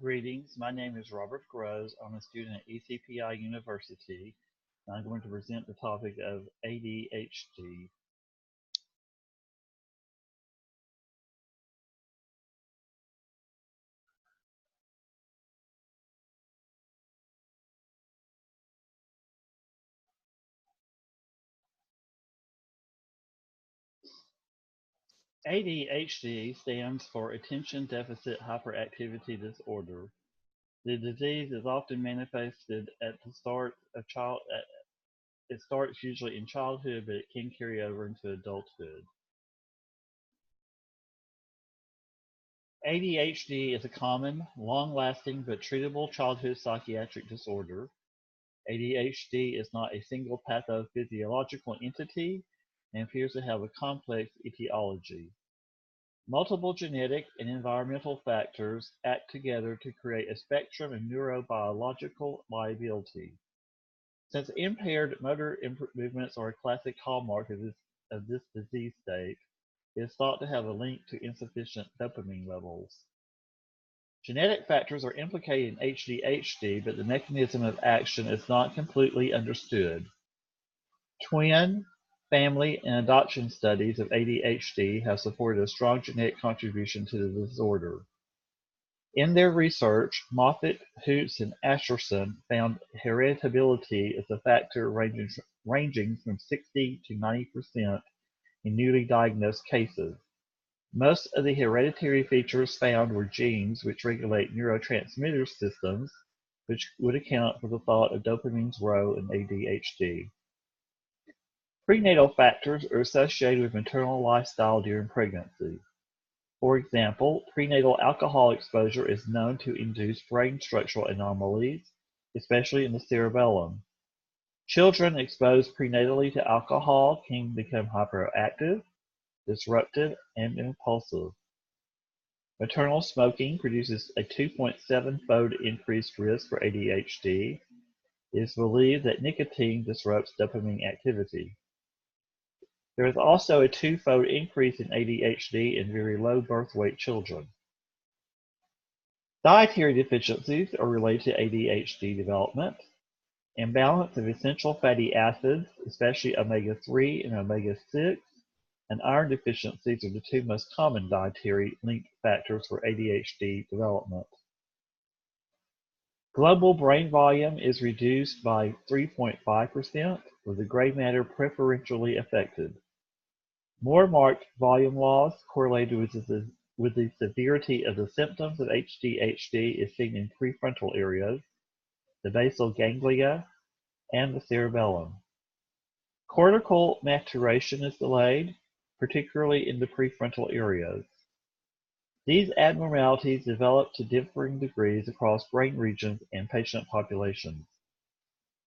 Greetings, my name is Robert Groves. I'm a student at ECPI University, and I'm going to present the topic of ADHD. ADHD stands for Attention Deficit Hyperactivity Disorder. The disease is often manifested at the start of it starts usually in childhood, but it can carry over into adulthood. ADHD is a common, long-lasting but treatable childhood psychiatric disorder. ADHD is not a single pathophysiological entity and appears to have a complex etiology. Multiple genetic and environmental factors act together to create a spectrum of neurobiological liability. Since impaired motor movements are a classic hallmark of this disease state, it is thought to have a link to insufficient dopamine levels. Genetic factors are implicated in ADHD, but the mechanism of action is not completely understood. Twin, family, and adoption studies of ADHD have supported a strong genetic contribution to the disorder. In their research, Moffitt, Hoots, and Ascherson found heritability as a factor ranging from 60 to 90% in newly diagnosed cases. Most of the hereditary features found were genes which regulate neurotransmitter systems, which would account for the thought of dopamine's role in ADHD. Prenatal factors are associated with maternal lifestyle during pregnancy. For example, prenatal alcohol exposure is known to induce brain structural anomalies, especially in the cerebellum. Children exposed prenatally to alcohol can become hyperactive, disruptive, and impulsive. Maternal smoking produces a 2.7-fold increased risk for ADHD. It is believed that nicotine disrupts dopamine activity. There is also a 2-fold increase in ADHD in very low birth weight children. Dietary deficiencies are related to ADHD development. Imbalance of essential fatty acids, especially omega-3 and omega-6, and iron deficiencies are the two most common dietary linked factors for ADHD development. Global brain volume is reduced by 3.5%, with the gray matter preferentially affected. More marked volume loss correlated with the severity of the symptoms of ADHD is seen in prefrontal areas, the basal ganglia, and the cerebellum. Cortical maturation is delayed, particularly in the prefrontal areas. These abnormalities develop to differing degrees across brain regions and patient populations.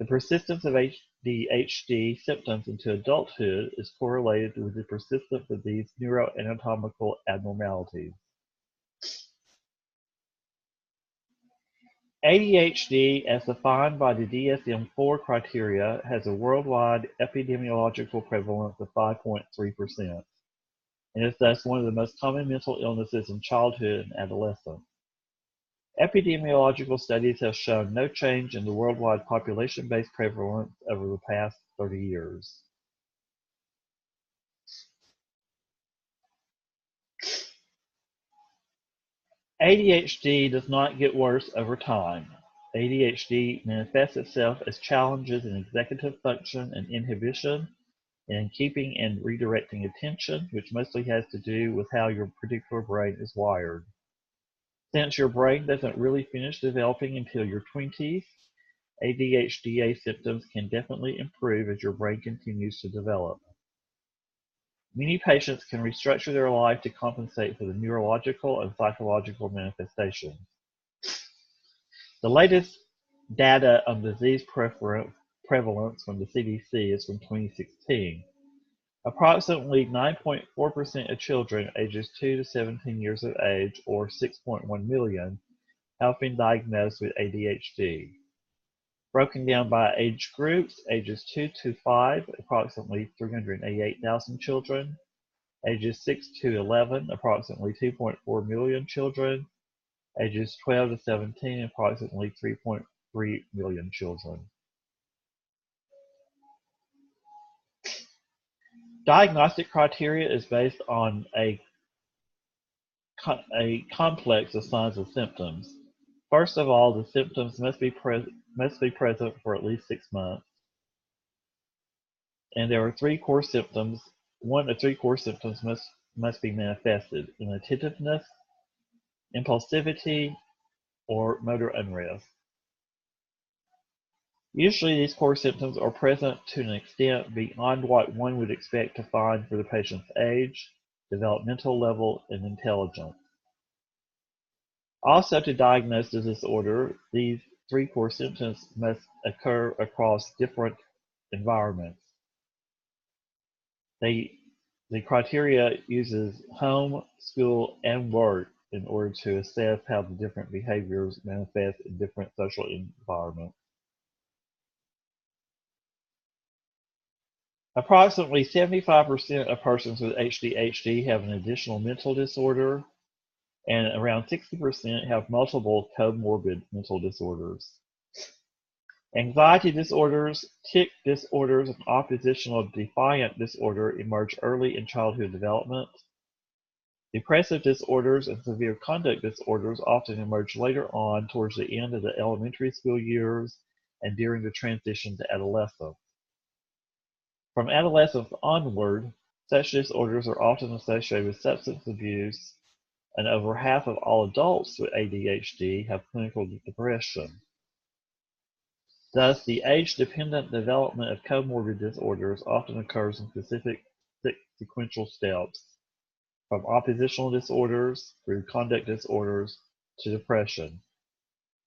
The persistence of ADHD symptoms into adulthood is correlated with the persistence of these neuroanatomical abnormalities. ADHD, as defined by the DSM-4 criteria, has a worldwide epidemiological prevalence of 5.3%, and is thus one of the most common mental illnesses in childhood and adolescence. Epidemiological studies have shown no change in the worldwide population-based prevalence over the past 30 years. ADHD does not get worse over time. ADHD manifests itself as challenges in executive function and inhibition, and in keeping and redirecting attention, which mostly has to do with how your particular brain is wired. Since your brain doesn't really finish developing until your 20s, ADHD symptoms can definitely improve as your brain continues to develop. Many patients can restructure their life to compensate for the neurological and psychological manifestations. The latest data on disease prevalence from the CDC is from 2016. Approximately 9.4% of children ages 2 to 17 years of age, or 6.1 million, have been diagnosed with ADHD. Broken down by age groups, ages 2 to 5, approximately 388,000 children, ages 6 to 11, approximately 2.4 million children, ages 12 to 17, and approximately 3.3 million children. Diagnostic criteria is based on a complex of signs and symptoms. First of all, the symptoms must be present for at least 6 months, and there are 3 core symptoms. One of 3 core symptoms must be manifested: inattentiveness, impulsivity, or motor unrest. Usually these core symptoms are present to an extent beyond what one would expect to find for the patient's age, developmental level, and intelligence. Also, to diagnose the disorder, these 3 core symptoms must occur across different environments. The criteria uses home, school, and work in order to assess how the different behaviors manifest in different social environments. Approximately 75% of persons with ADHD have an additional mental disorder, and around 60% have multiple comorbid mental disorders. Anxiety disorders, tic disorders, and oppositional defiant disorder emerge early in childhood development. Depressive disorders and severe conduct disorders often emerge later on towards the end of the elementary school years and during the transition to adolescence. From adolescence onward, such disorders are often associated with substance abuse, and over half of all adults with ADHD have clinical depression. Thus, the age-dependent development of comorbid disorders often occurs in specific sequential steps, from oppositional disorders through conduct disorders to depression.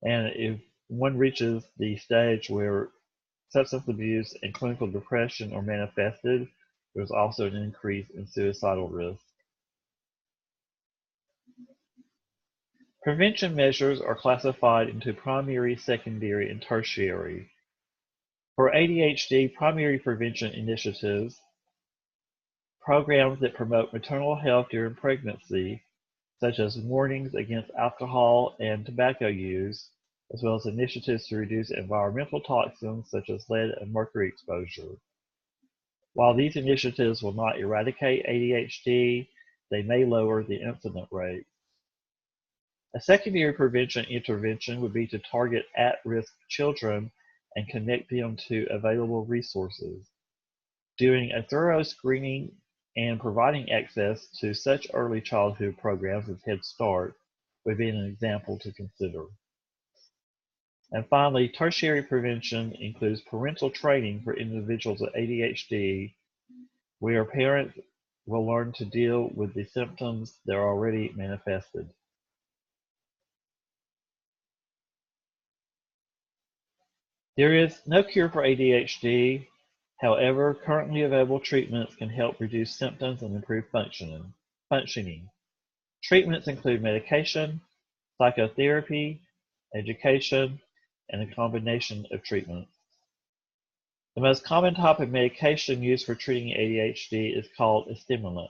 And if one reaches the stage where substance abuse and clinical depression are manifested, there's also an increase in suicidal risk. Prevention measures are classified into primary, secondary, and tertiary. For ADHD, primary prevention initiatives, programs that promote maternal health during pregnancy, such as warnings against alcohol and tobacco use, as well as initiatives to reduce environmental toxins such as lead and mercury exposure. While these initiatives will not eradicate ADHD, they may lower the incidence rate. A secondary prevention intervention would be to target at-risk children and connect them to available resources. Doing a thorough screening and providing access to such early childhood programs as Head Start would be an example to consider. And finally, tertiary prevention includes parental training for individuals with ADHD, where parents will learn to deal with the symptoms that are already manifested. There is no cure for ADHD. However, currently available treatments can help reduce symptoms and improve functioning. Treatments include medication, psychotherapy, education, and a combination of treatments. The most common type of medication used for treating ADHD is called a stimulant.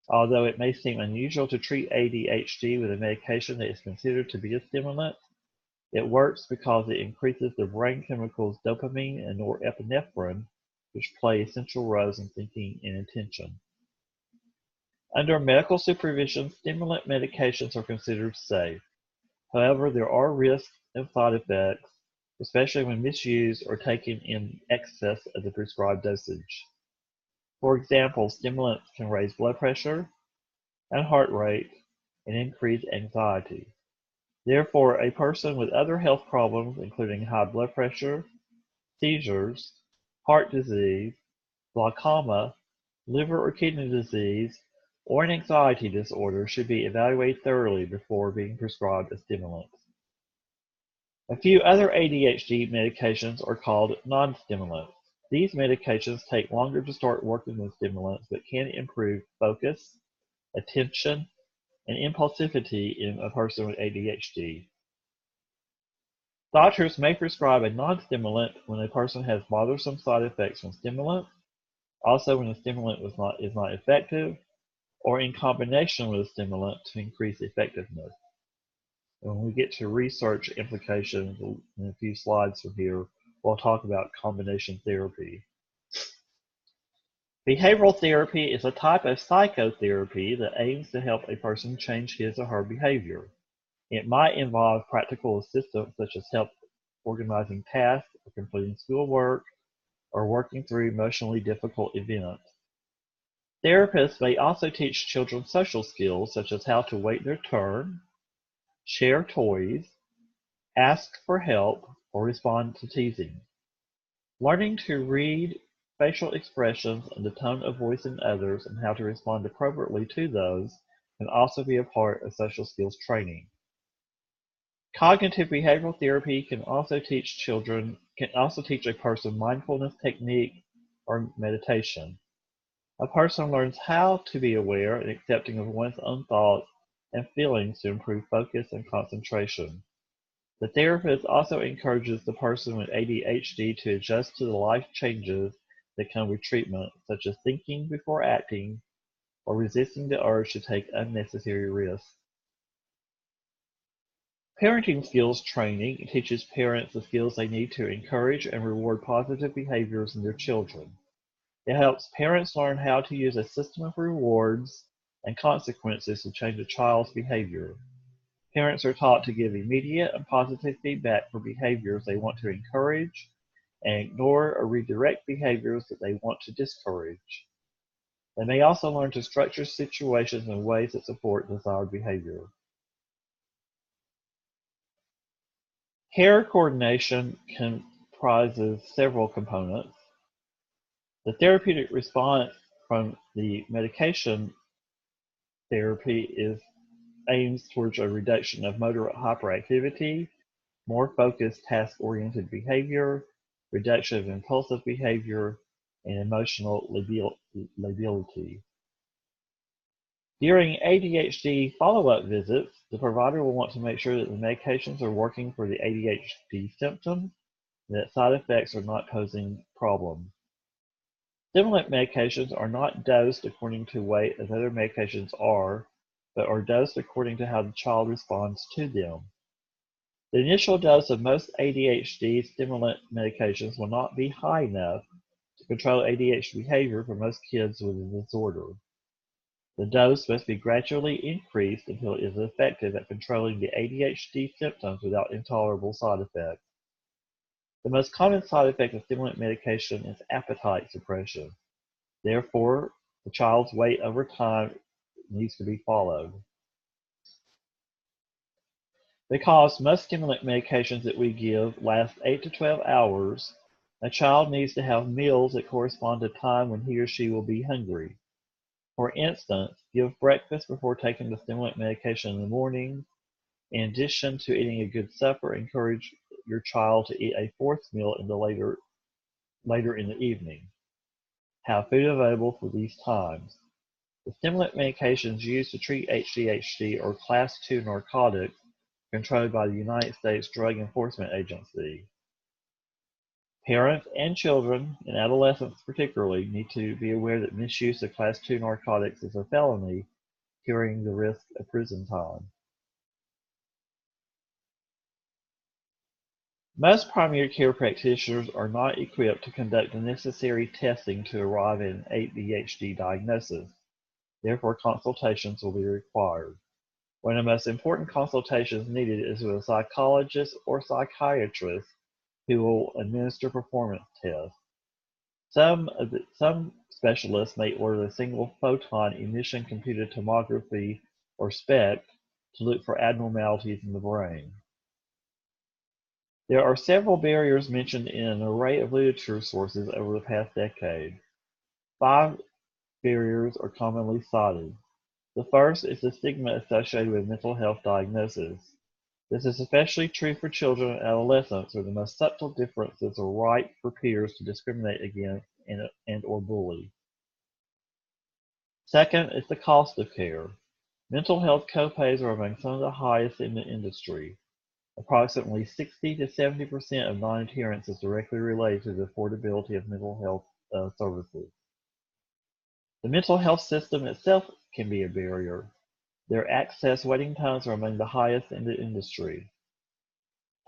Although it may seem unusual to treat ADHD with a medication that is considered to be a stimulant, it works because it increases the brain chemicals dopamine and norepinephrine, which play essential roles in thinking and attention. Under medical supervision, stimulant medications are considered safe. However, there are risks and side effects, especially when misused or taken in excess of the prescribed dosage. For example, stimulants can raise blood pressure and heart rate and increase anxiety. Therefore, a person with other health problems, including high blood pressure, seizures, heart disease, glaucoma, liver or kidney disease, or an anxiety disorder should be evaluated thoroughly before being prescribed a stimulant. A few other ADHD medications are called non-stimulants. These medications take longer to start working than stimulants but can improve focus, attention, and impulsivity in a person with ADHD. Doctors may prescribe a non-stimulant when a person has bothersome side effects from stimulants, also when a stimulant is not effective, or in combination with a stimulant to increase effectiveness. When we get to research implications in a few slides from here, we'll talk about combination therapy. Behavioral therapy is a type of psychotherapy that aims to help a person change his or her behavior. It might involve practical assistance such as help organizing tasks or completing schoolwork or working through emotionally difficult events. Therapists may also teach children social skills such as how to wait their turn, share toys, ask for help, or respond to teasing. Learning to read facial expressions and the tone of voice in others and how to respond appropriately to those can also be a part of social skills training. Cognitive behavioral therapy can also teach a person mindfulness technique or meditation. A person learns how to be aware and accepting of one's own thoughts and feelings to improve focus and concentration. The therapist also encourages the person with ADHD to adjust to the life changes that come with treatment, such as thinking before acting or resisting the urge to take unnecessary risks. Parenting skills training teaches parents the skills they need to encourage and reward positive behaviors in their children. It helps parents learn how to use a system of rewards and consequences to change a child's behavior. Parents are taught to give immediate and positive feedback for behaviors they want to encourage and ignore or redirect behaviors that they want to discourage. They may also learn to structure situations in ways that support desired behavior. Care coordination comprises several components. The therapeutic response from the medication therapy aims towards a reduction of motor hyperactivity, more focused task-oriented behavior, reduction of impulsive behavior, and emotional lability. During ADHD follow-up visits, the provider will want to make sure that the medications are working for the ADHD symptoms and that side effects are not posing problems. Stimulant medications are not dosed according to weight as other medications are, but are dosed according to how the child responds to them. The initial dose of most ADHD stimulant medications will not be high enough to control ADHD behavior for most kids with the disorder. The dose must be gradually increased until it is effective at controlling the ADHD symptoms without intolerable side effects. The most common side effect of stimulant medication is appetite suppression. Therefore, the child's weight over time needs to be followed. Because most stimulant medications that we give last 8 to 12 hours, a child needs to have meals that correspond to time when he or she will be hungry. For instance, give breakfast before taking the stimulant medication in the morning. In addition to eating a good supper, encourage your child to eat a fourth meal later in the evening. Have food available for these times. The stimulant medications used to treat ADHD are Class II narcotics controlled by the United States Drug Enforcement Agency. Parents and children, and adolescents particularly, need to be aware that misuse of Class II narcotics is a felony, carrying the risk of prison time. Most primary care practitioners are not equipped to conduct the necessary testing to arrive at an ADHD diagnosis. Therefore, consultations will be required. One of the most important consultations needed is with a psychologist or psychiatrist who will administer performance tests. Some specialists may order a single photon emission computed tomography or SPECT to look for abnormalities in the brain. There are several barriers mentioned in an array of literature sources over the past decade. 5 barriers are commonly cited. The first is the stigma associated with mental health diagnosis. This is especially true for children and adolescents, where the most subtle differences are ripe for peers to discriminate against and/or bully. Second is the cost of care. Mental health copays are among some of the highest in the industry. Approximately 60 to 70% of non-adherence is directly related to the affordability of mental health services. The mental health system itself can be a barrier. Their access waiting times are among the highest in the industry.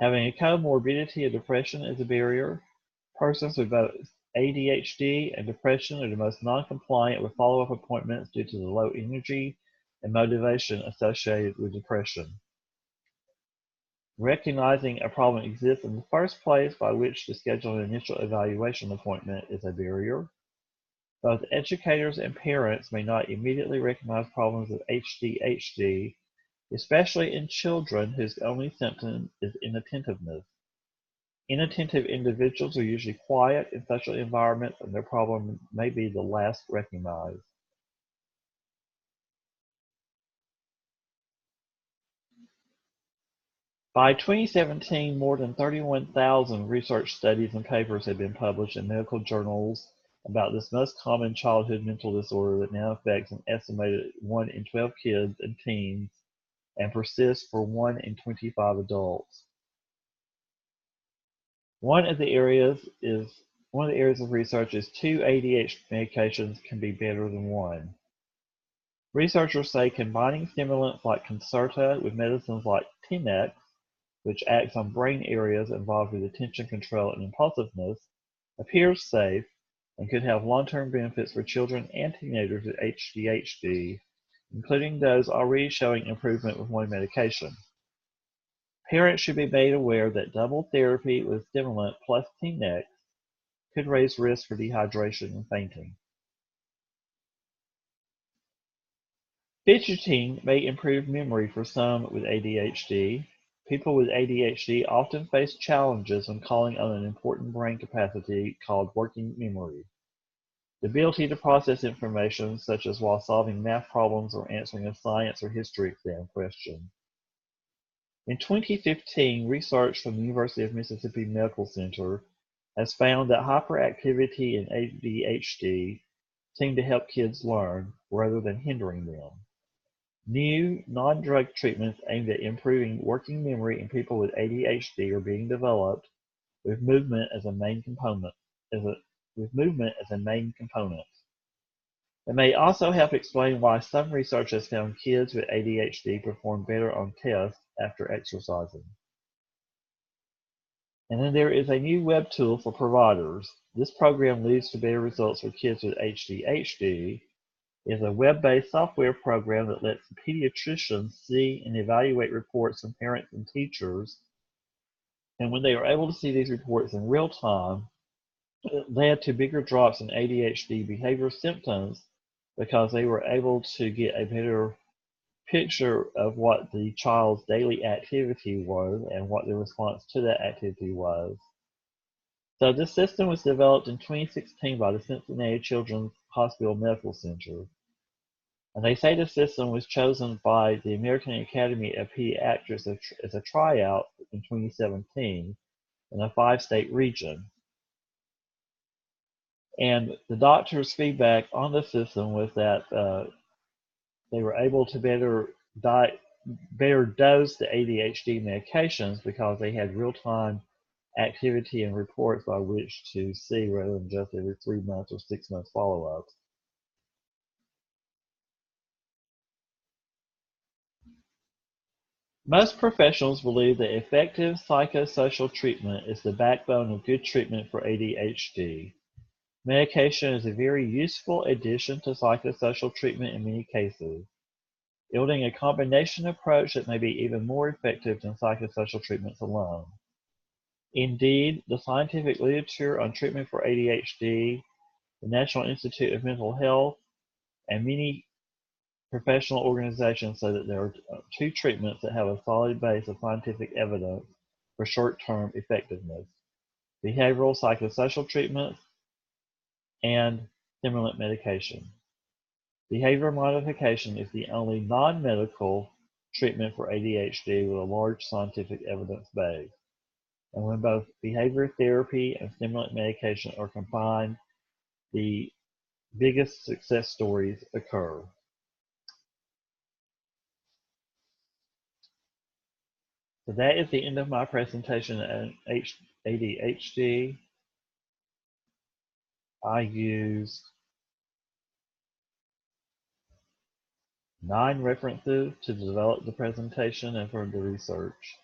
Having a comorbidity of depression is a barrier. Persons with both ADHD and depression are the most non-compliant with follow-up appointments due to the low energy and motivation associated with depression. Recognizing a problem exists in the first place by which to schedule an initial evaluation appointment is a barrier. Both educators and parents may not immediately recognize problems of ADHD, especially in children whose only symptom is inattentiveness. Inattentive individuals are usually quiet in social environments, and their problem may be the last recognized. By 2017, more than 31,000 research studies and papers have been published in medical journals about this most common childhood mental disorder that now affects an estimated 1 in 12 kids and teens and persists for 1 in 25 adults. One of the areas of research is 2 ADHD medications can be better than 1. Researchers say combining stimulants like Concerta with medicines like Tinex, which acts on brain areas involved with attention control and impulsiveness, appears safe and could have long-term benefits for children and teenagers with ADHD, including those already showing improvement with one medication. Parents should be made aware that double therapy with stimulant plus Tinex could raise risk for dehydration and fainting. Fidgeting may improve memory for some with ADHD. People with ADHD often face challenges when calling on an important brain capacity called working memory. The ability to process information, such as while solving math problems or answering a science or history exam question. In 2015, research from the University of Mississippi Medical Center has found that hyperactivity and ADHD seem to help kids learn rather than hindering them. New non-drug treatments aimed at improving working memory in people with ADHD are being developed with movement as a main component. It may also help explain why some research has found kids with ADHD perform better on tests after exercising. And then there is a new web tool for providers. This program leads to better results for kids with ADHD. It is a web-based software program that lets pediatricians see and evaluate reports from parents and teachers. And when they are able to see these reports in real time, it led to bigger drops in ADHD behavior symptoms because they were able to get a better picture of what the child's daily activity was and what the response to that activity was. So this system was developed in 2016 by the Cincinnati Children's Hospital Medical Center. And they say the system was chosen by the American Academy of Pediatrics as a tryout in 2017 in a 5-state region. And the doctor's feedback on the system was that they were able to better dose the ADHD medications because they had real-time activity and reports by which to see rather than just every 3 months or 6 months follow-ups. Most professionals believe that effective psychosocial treatment is the backbone of good treatment for ADHD. Medication is a very useful addition to psychosocial treatment in many cases, yielding a combination approach that may be even more effective than psychosocial treatments alone. Indeed, the scientific literature on treatment for ADHD, the National Institute of Mental Health, and many professional organizations say that there are 2 treatments that have a solid base of scientific evidence for short-term effectiveness: behavioral psychosocial treatments and stimulant medication. Behavior modification is the only non-medical treatment for ADHD with a large scientific evidence base. And when both behavior therapy and stimulant medication are combined, the biggest success stories occur. So that is the end of my presentation on ADHD. I used 9 references to develop the presentation and for the research.